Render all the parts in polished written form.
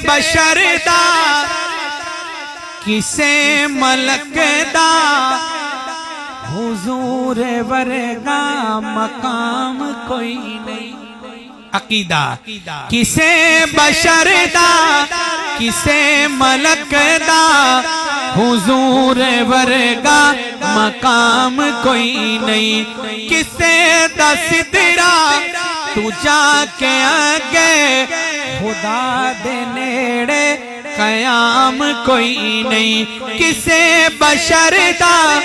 بشر دا کسے ملک دا حضور ورگا مقام کوئی نہیں عقیدہ کسے بشر دا کسے ملک دا حضور ورگا مقام کوئی نہیں کسے دا صدرہ تو جا کے آگے خدا دے نیڑے قیام کوئی نہیں کسے بشر دا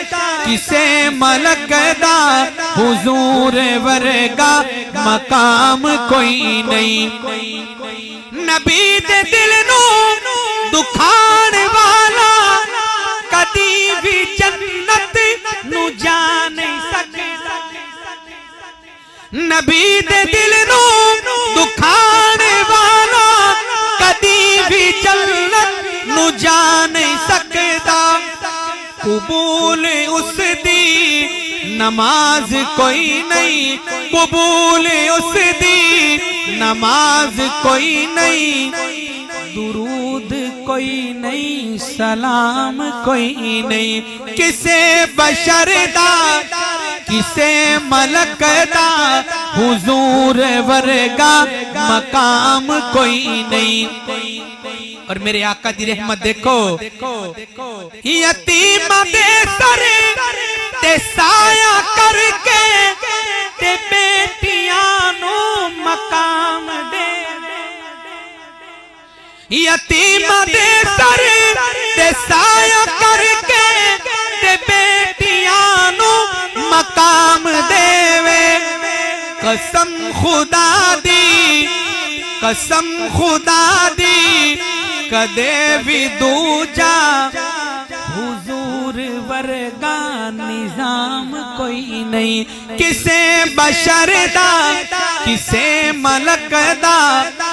کسے ملک دا حضور ورگا مقام کوئی نہیں نبی دے دل نو دکھان والا کدی بھی جنت نو جا نہیں سکتا نبی دے دل نو دکھان والا کدی بھی جنت نو جا نہیں سکتا قبول اس دی نماز کوئی نہیں قبول اس دی نماز کوئی نہیں درود کوئی نہیں سلام کوئی نہیں کسے بشر دا کسے ملک دا حضور ورگا مقام کوئی نہیں اور میرے آقا دی رحمت دیکھو یتیم دے سر تے سایہ کر کے تے بیٹیاں نو مقام دے یتیم دے سر تے سایہ کر کے تے بیٹیاں نو مقام دے وے قسم خدا دی قسم خدا دی کدے بھی دوجا حضور ورگا نظام کوئی نہیں کسے بشر دا کسے ملک دا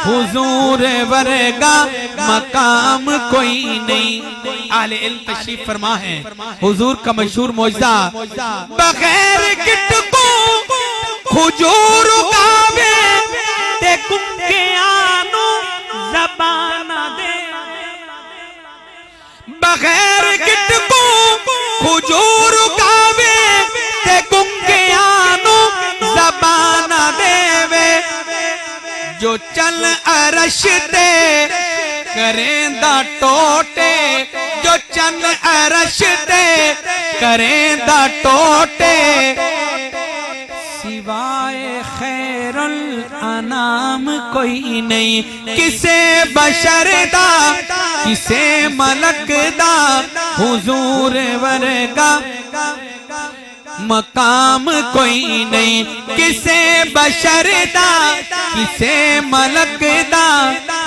حضور ورگا مقام کوئی نہیں اہل علم تشریف فرما ہے حضور کا مشہور معجزہ بغیر گٹ کو کھجور اگاوے تے گنگیانو زبان دے بغیر گٹ کو کھجور اگاوے تے گنگیانو زبان دے وے جو چل عرش تے کریں دا ٹوٹے جو چل عرش تے کریں دا ٹوٹے سوائے خیر الانام کوئی نہیں کسے بشر دا کسے ملک دا حضور ورگا مقام کوئی نہیں کسے بشر دا کسے ملک دا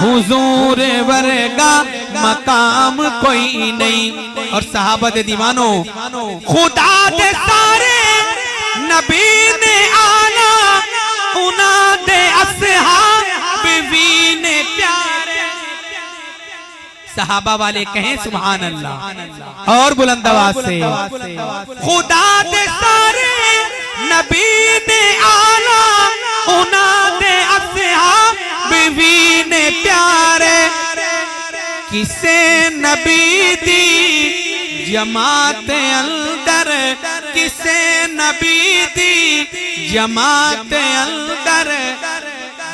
حضور ورگا مقام کوئی نہیں اور صحابہ دے دیوانو خدا دے سارے نبی نے آنا اونا دے اصحاب بھی نے پیارے صحابہ والے کہیں سبحان اللہ اور بلند آواز سے خدا دے سارے نبی نے آنا اونا دے اصحاب بھی نے پیارے کسے نبی دی جماعت اندر کسے نبی دی جماعت اندر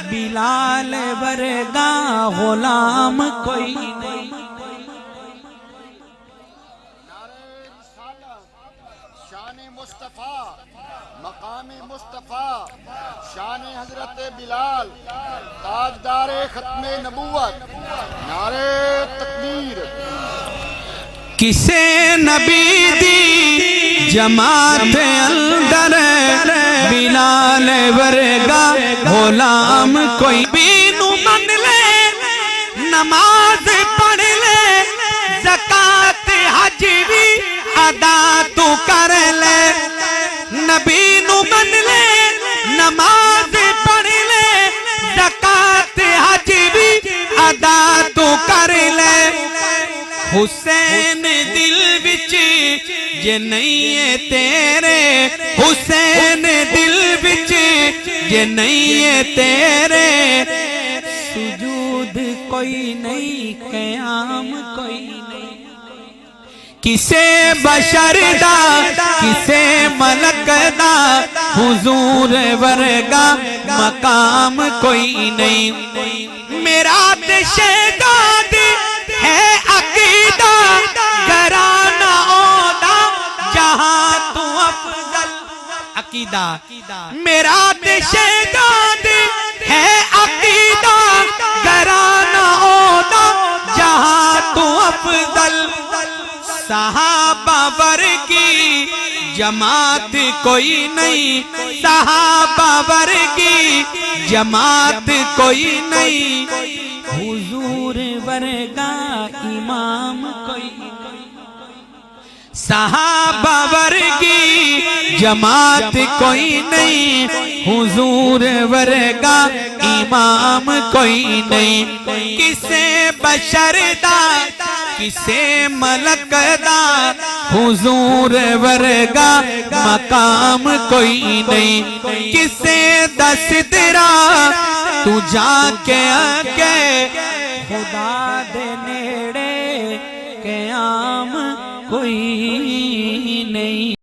بلال ورگا غلام کوئی نہیں شان مصطفیٰ مقام مصطفیٰ شان حضرت بلال تاجدار ختم نبوت نعرہ تکبیر کسے نبی دی جماعت اندر بلال ورگا غلام کوئی بینو من لے نماز پڑھ لے زکاة حج بھی ادا تو کر لے نبی نو من لے نماز پڑھ لے زکاة حج بھی ادا تو کر لے حسین دل وچ جے نہیں ہے تیرے حسین دل وچ جے نہیں ہے تیرے سجود کوئی نہیں قیام کوئی نہیں کسے بشر دا کسے ملک دا حضور ورگا مقام کوئی نہیں میرا شہداد ہے عقیدہ گرانہ اودا جہاں تو افضل عقیدہ میرا شہداد ہے عقیدہ گرانہ اودا جہاں تو افضل صحابہ ورگی جماعت کوئی نہیں صحابہ ورگی جماعت کوئی نہیں حضور ورگا امام کوئی صحابہ ورگی جماعت کوئی نہیں حضور ورگا امام کوئی نہیں کسے بشر دا کسے ملک دا حضور ورگا مقام کوئی نہیں کسے دا صدرہ تو جا کے آگے خدا دے نیڑے قیام کوئی نہیں